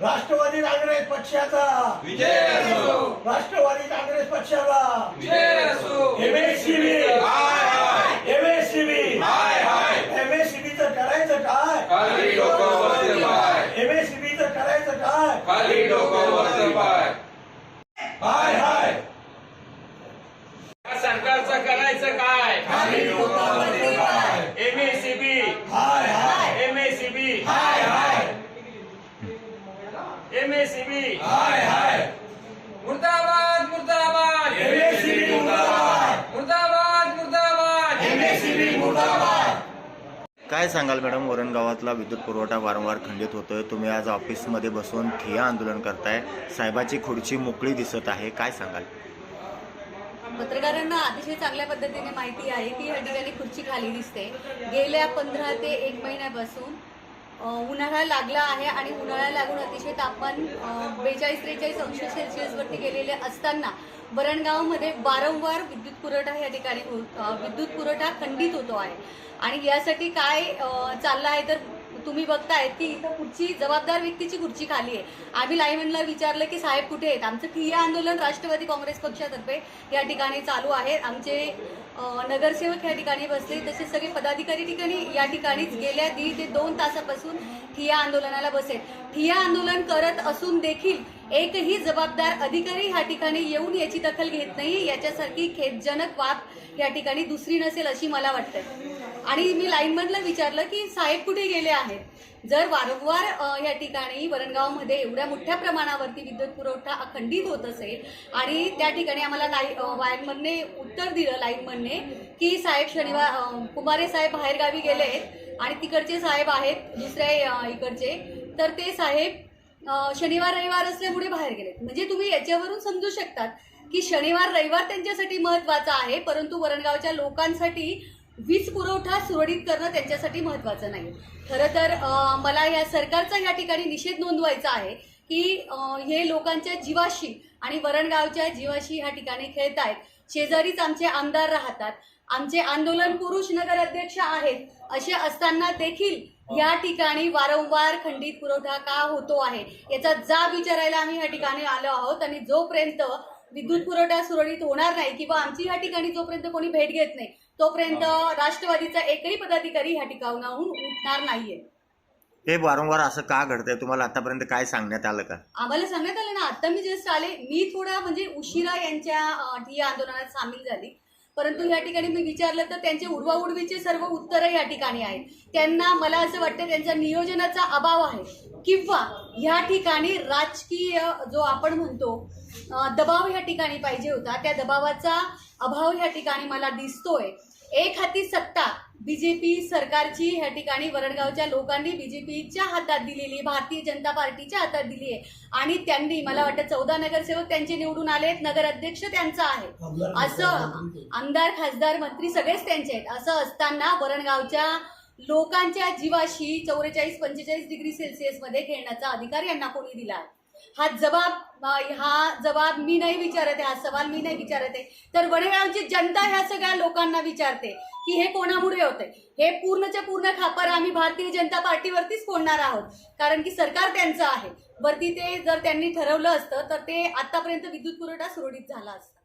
राष्ट्रवादी काँग्रेस पक्षाचा विजय असो, राष्ट्रवादी काँग्रेस पक्षाला विजय असो। एमएससीबी हाय हाय, एमएससीबी हाय हाय, एमएससीबीचं करायचं काय? खाली डोकं वरती पाय, एमएससीबीचं करायचं काय? खाली डोकं वरती पाय। हाय हाय, या सरकारचं करायचं काय? खाली डोकं वरती पाय. एमएससीबी, हाय हाय, एमएससीबी, हाय हाय, एमएससीबी, हाय हाय, मुर्दाबाद मुर्दाबाद, एमएससीबी मुर्दाबाद, मुर्दाबाद मुर्दाबाद, एमएससीबी मुर्दाबाद. काय सांगाल मॅडम, वरण गावातला विद्युत पुरवठा वारंवार खंडित होतोय. तुम्ही आज ऑफिसमध्ये बसून ठिय्या आंदोलन करताय. साहेबाची खुर्ची मोकळी दिसत आहे, काय सांगाल? पत्रकारांना अतिशय चांगल्या पद्धतीने माहिती आहे की या ठिकाणी खुर्ची खाली दिसते. गेल्या 15 ते 1 महिन्यापासून उन्हाळा लागला आहे आणि उन्हाळा लागून अतिशय तापमान 42-43 अंश सेल्सिअसवरती गेलेले असताना वरणगावमध्ये वारंवार विद्युत पुरवठा या ठिकाणी विद्युत पुरवठा खंडित होतो आहे. आणि यासाठी काय चाललं आहे तर तुम्ही बघताय की इथं खुर्ची, जबाबदार व्यक्तीची खुर्ची खाली आहे. आम्ही लाईव्हमॅनला विचारलं की साहेब कुठे आहेत? आमचं ठिय्या आंदोलन राष्ट्रवादी काँग्रेस पक्षातर्फे या ठिकाणी चालू आहे. आमचे नगरसेवक या ठिकाणी बसले, तसेच सगळे पदाधिकारी ठिकाणी या ठिकाणीच गेल्या 1.5 ते 2 तासापासून ठिय्या आंदोलनाला बसेल. ठिय्या आंदोलन करत असून देखील एकही जबाबदार अधिकारी या ठिकाणी येऊन याची दखल घेत नाही. याच्यासारखी खेदजनक बाब या ठिकाणी दुसरी नसेल अशी मला वाटते. आणि मी लाईनमॅनला विचारलं की साहेब कुठे गेले आहेत? जर वारंवार या ठिकाणी वरणगावमध्ये एवढ्या मोठ्या प्रमाणावरती विद्युत पुरवठा अखंडित होत असेल आणि त्या ठिकाणी आम्हाला लाईनमॅनने उत्तर दिलं, लाईनमॅनने, की साहेब शनिवार कुमारे साहेब बाहेरगावी गेले आहेत आणि तिकडचे साहेब आहेत दुसऱ्या इकडचे, तर ते साहेब शनिवार रविवार असल्यामुळे बाहेर गेलेत. म्हणजे तुम्ही याच्यावरून समजू शकतात की शनिवार रविवार त्यांच्यासाठी महत्वाचा आहे, परंतु वरणगावच्या लोकांसाठी वीज पुरवठा सुरळीत करणं त्यांच्यासाठी महत्वाचं नाही. खरं तर मला या सरकारचा या ठिकाणी निषेध नोंदवायचा आहे की हे लोकांच्या जीवाशी आणि वरणगावच्या जीवाशी या ठिकाणी खेळत आहेत. शेजारीच आमचे आमदार राहतात, आमचे आंदोलन पुरुष नगराध्यक्ष आहेत, असे असताना देखील या ठिकाणी वारंवार खंडित पुरवठा का होतो आहे याचा जाब विचारायला आम्ही या ठिकाणी आलो आहोत. आणि जोपर्यंत विद्युत पुरवठा सुरळीत होणार नाही किंवा आमची या ठिकाणी जोपर्यंत कोणी भेट घेत नाही तोपर्यंत राष्ट्रवादीचा एकही पदाधिकारी या ठिकाणाहून उठणार नाहीये. हे वारंवार असं का घडतंय? तुम्हाला आतापर्यंत काय सांगण्यात आलं का? आम्हाला सांगण्यात आलं ना, आता मी जस्ट आले, मी थोडा म्हणजे उशिरा यांच्या ठिय्या आंदोलनात सामील झाली, परंतु या ठिकाणी मी विचारलं तर त्यांचे उडवाउडवीचे सर्व उत्तरं या ठिकाणी आहेत. त्यांना मला असं वाटतं त्यांच्या नियोजनाचा अभाव आहे किंवा या ठिकाणी राजकीय जो आपण म्हणतो दबाव या ठिकाणी पाहिजे होता, त्या दबावाचा अभाव या ठिकाणी मला दिसतोय. एक हाती सत्ता बीजेपी सरकारची या ठिकाणी वरणगावच्या लोकांनी बीजेपीच्या हातात दिलेली, भारतीय जनता पार्टीच्या हातात दिली आहे आणि त्यांनी, मला वाटतं 14 नगरसेवक त्यांचे निवडून आलेत, नगराध्यक्ष त्यांचा आहे, असं आमदार खासदार मंत्री सगळेच त्यांचे आहेत. असं असताना वरणगावच्या लोकांच्या जीवाशी 44-45 डिग्री सेल्सिअसमध्ये खेळण्याचा अधिकार यांना कोणी दिला? हा जबाब मी नाही विचारत आहे, हा सवाल मी नाही विचारत आहे, तर वडगावची जनता ह्या सगळ्या लोकांना विचारते की हे कोणामुळे होते. हे पूर्णच्या पूर्ण खापर आम्ही भारतीय जनता पार्टीवरतीच फोडणार आहोत, कारण की सरकार त्यांचं आहे. वरती ते जर त्यांनी ठरवलं असतं तर ते आतापर्यंत विद्युत पुरवठा सुरळीत झाला असता.